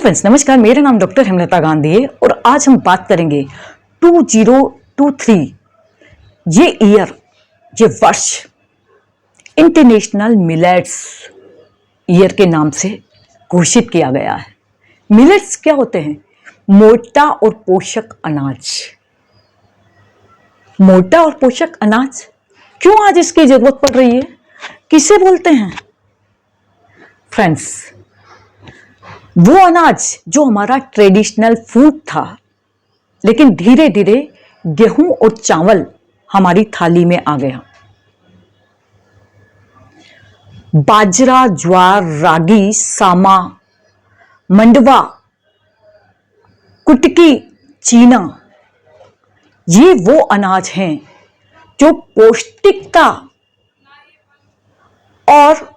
Friends, नमस्कार। मेरा नाम डॉक्टर हेमलता गांधी है और आज हम बात करेंगे 2023 ये ईयर, ये वर्ष इंटरनेशनल मिलेट्स ईयर के नाम से घोषित किया गया है। मिलेट्स क्या होते हैं? मोटा और पोषक अनाज। मोटा और पोषक अनाज क्यों आज इसकी जरूरत पड़ रही है? किसे बोलते हैं? फ्रेंड्स, वो अनाज जो हमारा ट्रेडिशनल फूड था, लेकिन धीरे धीरे गेहूं और चावल हमारी थाली में आ गया। बाजरा, ज्वार, रागी, सामा, मंडवा, कुटकी, चीना, ये वो अनाज हैं जो पौष्टिकता और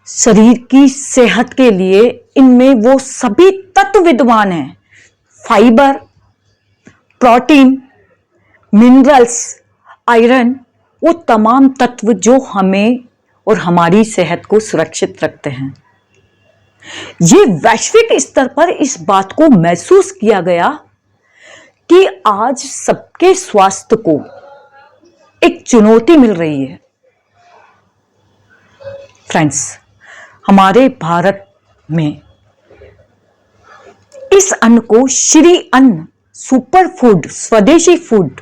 शरीर की सेहत के लिए इनमें वो सभी तत्व विद्यमान हैं। फाइबर, प्रोटीन, मिनरल्स, आयरन, वो तमाम तत्व जो हमें और हमारी सेहत को सुरक्षित रखते हैं। ये वैश्विक स्तर पर इस बात को महसूस किया गया कि आज सबके स्वास्थ्य को एक चुनौती मिल रही है। फ्रेंड्स, हमारे भारत में इस अन्न को श्री अन्न, सुपर फूड, स्वदेशी फूड,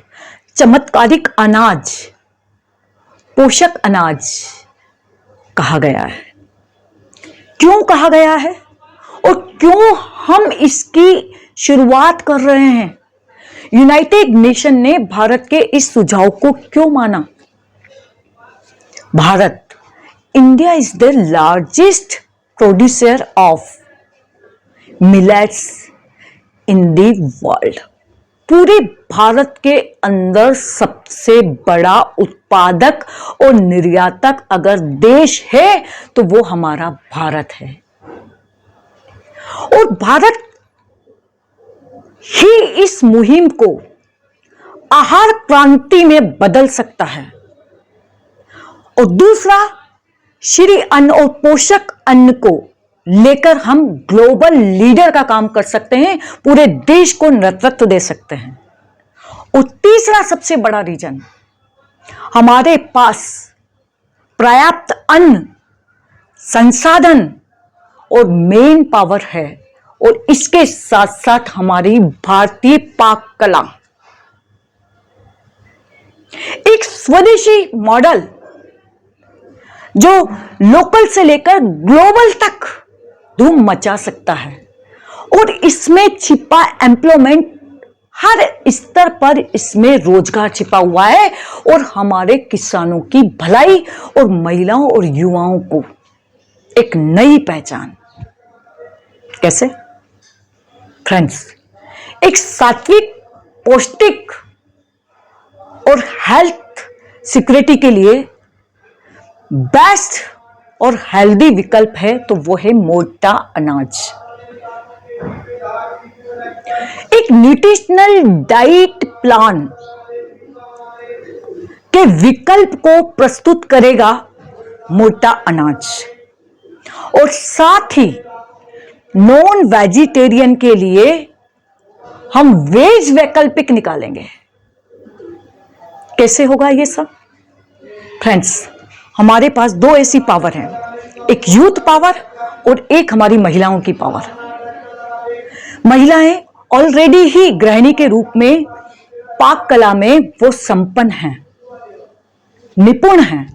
चमत्कारिक अनाज, पोषक अनाज कहा गया है। क्यों कहा गया है और क्यों हम इसकी शुरुआत कर रहे हैं? यूनाइटेड नेशन ने भारत के इस सुझाव को क्यों माना? Bharat, India is the largest producer of millets in the world. पूरे भारत के अंदर सबसे बड़ा उत्पादक और निर्यातक अगर देश है तो वो हमारा भारत है। और भारत ही इस मुहिम को आहार क्रांति में बदल सकता है। और दूसरा, श्री अन्न और पोषक अन्न को लेकर हम ग्लोबल लीडर का काम कर सकते हैं, पूरे देश को नेतृत्व दे सकते हैं। और तीसरा सबसे बड़ा रीजन, हमारे पास पर्याप्त अन्न, संसाधन और मेन पावर है। और इसके साथ साथ हमारी भारतीय पाक कला, एक स्वदेशी मॉडल जो लोकल से लेकर ग्लोबल तक धूम मचा सकता है। और इसमें छिपा एम्प्लॉयमेंट, हर स्तर पर इसमें रोजगार छिपा हुआ है। और हमारे किसानों की भलाई और महिलाओं और युवाओं को एक नई पहचान। कैसे? फ्रेंड्स, एक सात्विक, पौष्टिक और हेल्थ सिक्योरिटी के लिए बेस्ट और हेल्दी विकल्प है तो वो है मोटा अनाज। एक न्यूट्रिशनल डाइट प्लान के विकल्प को प्रस्तुत करेगा मोटा अनाज। और साथ ही नॉन वेजिटेरियन के लिए हम वेज वैकल्पिक निकालेंगे। कैसे होगा ये सब? फ्रेंड्स, हमारे पास दो ऐसी पावर हैं, एक यूथ पावर और एक हमारी महिलाओं की पावर। महिलाएं ऑलरेडी ही गृहिणी के रूप में पाक कला में वो संपन्न हैं, निपुण हैं।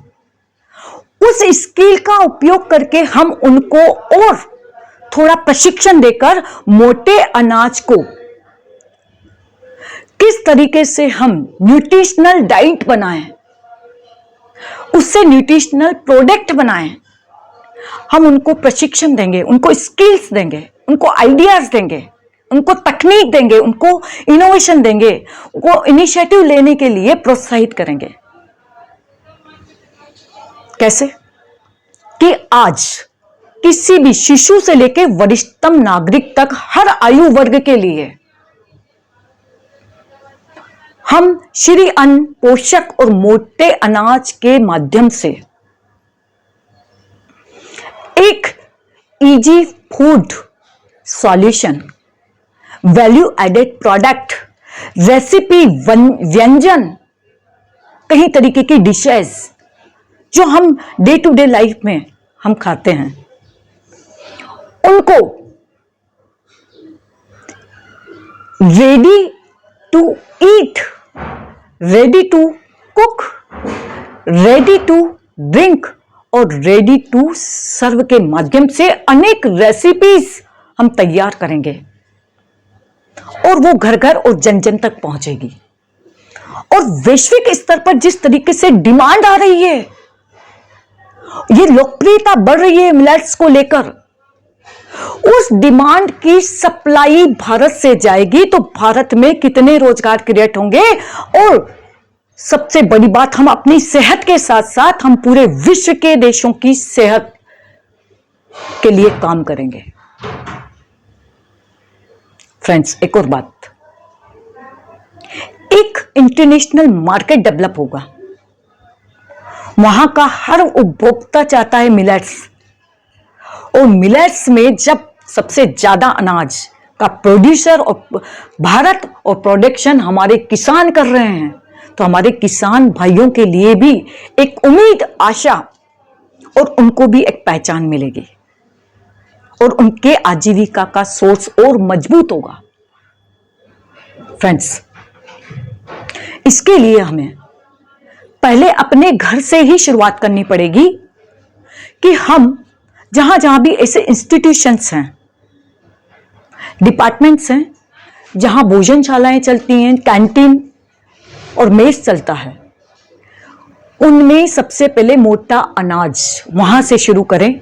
उस स्किल का उपयोग करके हम उनको और थोड़ा प्रशिक्षण देकर मोटे अनाज को किस तरीके से हम न्यूट्रिशनल डाइट बनाएं, उससे न्यूट्रिशनल प्रोडक्ट बनाएं, हम उनको प्रशिक्षण देंगे, उनको स्किल्स देंगे, उनको आइडियाज देंगे, उनको तकनीक देंगे, उनको इनोवेशन देंगे, उनको इनिशिएटिव लेने के लिए प्रोत्साहित करेंगे। कैसे? कि आज किसी भी शिशु से लेकर वरिष्ठतम नागरिक तक हर आयु वर्ग के लिए हम श्री अन्न, पोषक और मोटे अनाज के माध्यम से एक easy food solution, value added product, recipe, व्यंजन, कई तरीके की डिशेस जो हम डे टू डे लाइफ में हम खाते हैं, उनको ready to eat, ready to cook, ready to drink और रेडी टू सर्व के माध्यम से अनेक रेसिपीज हम तैयार करेंगे और वो घर घर और जन जन तक पहुंचेगी। और वैश्विक स्तर पर जिस तरीके से डिमांड आ रही है, ये लोकप्रियता बढ़ रही है मिलेट्स को लेकर, उस डिमांड की सप्लाई भारत से जाएगी तो भारत में कितने रोजगार क्रिएट होंगे। और सबसे बड़ी बात, हम अपनी सेहत के साथ साथ हम पूरे विश्व के देशों की सेहत के लिए काम करेंगे। फ्रेंड्स, एक और बात, एक इंटरनेशनल मार्केट डेवलप होगा। वहां का हर उपभोक्ता चाहता है मिलेट्स, और मिलेट्स में जब सबसे ज्यादा अनाज का प्रोड्यूसर और भारत और प्रोडक्शन हमारे किसान कर रहे हैं, तो हमारे किसान भाइयों के लिए भी एक उम्मीद, आशा और उनको भी एक पहचान मिलेगी और उनके आजीविका का सोर्स और मजबूत होगा। फ्रेंड्स, इसके लिए हमें पहले अपने घर से ही शुरुआत करनी पड़ेगी कि हम जहां जहां भी ऐसे इंस्टीट्यूशंस हैं, डिपार्टमेंट्स हैं, जहां भोजनशालाएं चलती हैं, कैंटीन और मेस चलता है, उनमें सबसे पहले मोटा अनाज वहां से शुरू करें।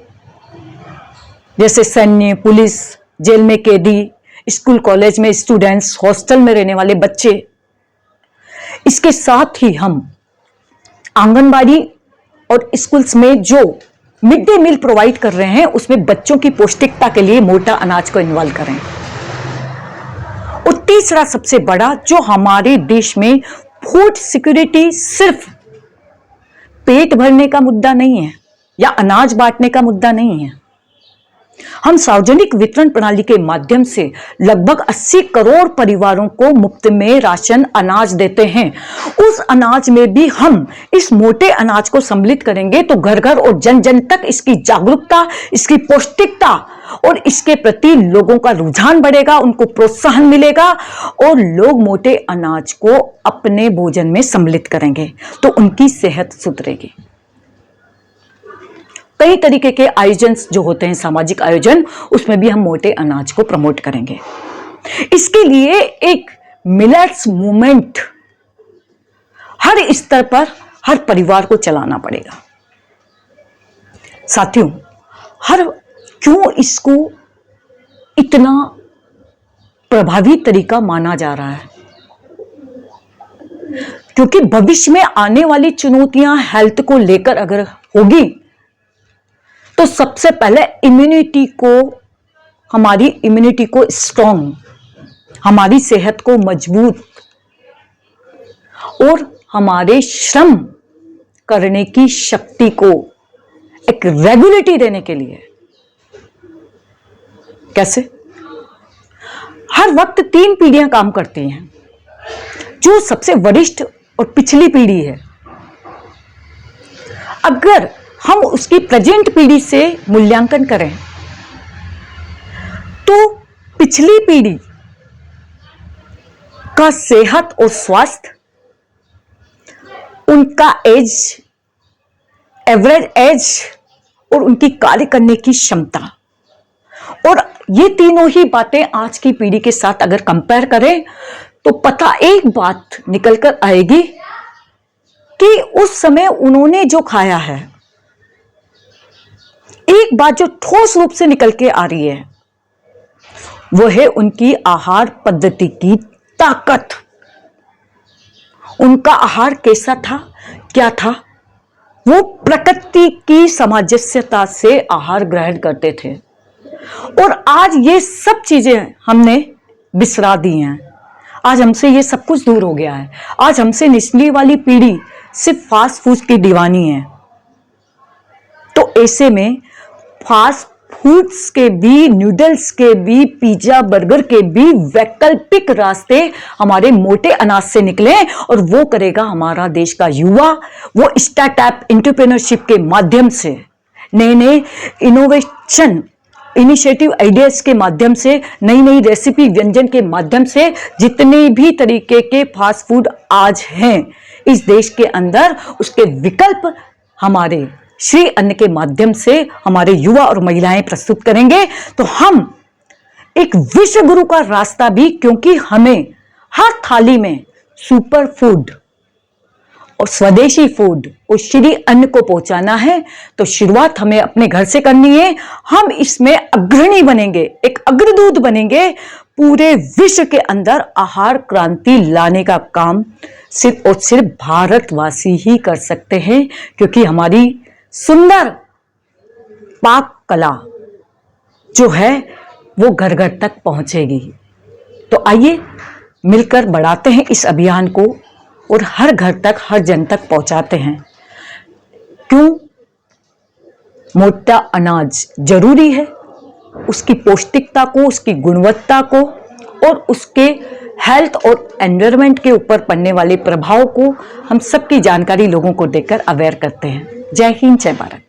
जैसे सैन्य, पुलिस, जेल में कैदी, स्कूल कॉलेज में स्टूडेंट्स, हॉस्टल में रहने वाले बच्चे। इसके साथ ही हम आंगनबाड़ी और स्कूल्स में जो मिड डे मील प्रोवाइड कर रहे हैं, उसमें बच्चों की पौष्टिकता के लिए मोटा अनाज को इन्वॉल्व करें। और तीसरा सबसे बड़ा, जो हमारे देश में फूड सिक्योरिटी सिर्फ पेट भरने का मुद्दा नहीं है या अनाज बांटने का मुद्दा नहीं है। हम सार्वजनिक वितरण प्रणाली के माध्यम से लगभग 80 करोड़ परिवारों को मुफ्त में राशन अनाज देते हैं। उस अनाज में भी हम इस मोटे अनाज को सम्मिलित करेंगे तो घर घर और जन जन तक इसकी जागरूकता, इसकी पौष्टिकता और इसके प्रति लोगों का रुझान बढ़ेगा, उनको प्रोत्साहन मिलेगा और लोग मोटे अनाज को अपने भोजन में सम्मिलित करेंगे तो उनकी सेहत सुधरेगी। कई तरीके के आयोजन जो होते हैं, सामाजिक आयोजन, उसमें भी हम मोटे अनाज को प्रमोट करेंगे। इसके लिए एक मिलेट्स मूवमेंट हर स्तर पर हर परिवार को चलाना पड़ेगा। साथियों, क्यों इसको इतना प्रभावी तरीका माना जा रहा है? क्योंकि भविष्य में आने वाली चुनौतियां हेल्थ को लेकर अगर होगी तो सबसे पहले हमारी इम्यूनिटी को स्ट्रॉन्ग, हमारी सेहत को मजबूत और हमारे श्रम करने की शक्ति को एक रेगुलेटरी देने के लिए कैसे? हर वक्त 3 पीढ़ियां काम करती हैं। जो सबसे वरिष्ठ और पिछली पीढ़ी है, अगर हम उसकी प्रेजेंट पीढ़ी से मूल्यांकन करें तो पिछली पीढ़ी का सेहत और स्वास्थ्य, उनका एज, एवरेज एज और उनकी कार्य करने की क्षमता, और ये तीनों ही बातें आज की पीढ़ी के साथ अगर कंपेयर करें तो पता एक बात निकल कर आएगी कि उस समय उन्होंने जो खाया है, एक बात जो ठोस रूप से निकल के आ रही है वो है उनकी आहार पद्धति की ताकत। उनका आहार कैसा था, क्या था? वो प्रकृति की सामंजस्यता से आहार ग्रहण करते थे और आज ये सब चीजें हमने बिसरा दी हैं। आज हमसे ये सब कुछ दूर हो गया है। आज हमसे निचली वाली पीढ़ी सिर्फ फास्ट फूड की दीवानी है। तो ऐसे में फास्ट फूड्स के भी, नूडल्स के भी, पिज्जा बर्गर के भी वैकल्पिक रास्ते हमारे मोटे अनाज से निकले, और वो करेगा हमारा देश का युवा। वो स्टार्टअप एंटरप्रेन्योरशिप के माध्यम से, नए नए इनोवेशन इनिशिएटिव आइडियाज के माध्यम से, नई नई रेसिपी व्यंजन के माध्यम से, जितने भी तरीके के फास्ट फूड आज हैं इस देश के अंदर, उसके विकल्प हमारे श्री अन्न के माध्यम से हमारे युवा और महिलाएं प्रस्तुत करेंगे। तो हम एक विश्व गुरु का रास्ता भी, क्योंकि हमें हर थाली में सुपर फूड और स्वदेशी फूड और श्री अन्न को पहुंचाना है, तो शुरुआत हमें अपने घर से करनी है। हम इसमें अग्रणी बनेंगे, एक अग्रदूत बनेंगे। पूरे विश्व के अंदर आहार क्रांति लाने का काम सिर्फ और सिर्फ भारतवासी ही कर सकते हैं, क्योंकि हमारी सुंदर पाक कला जो है वो घर घर तक पहुंचेगी। तो आइए मिलकर बढ़ाते हैं इस अभियान को और हर घर तक, हर जन तक पहुंचाते हैं। क्यों मोटा अनाज जरूरी है, उसकी पौष्टिकता को, उसकी गुणवत्ता को और उसके हेल्थ और एनवायरनमेंट के ऊपर पड़ने वाले प्रभाव को हम सबकी जानकारी लोगों को देकर अवेयर करते हैं। जय हिंद, जय भारत।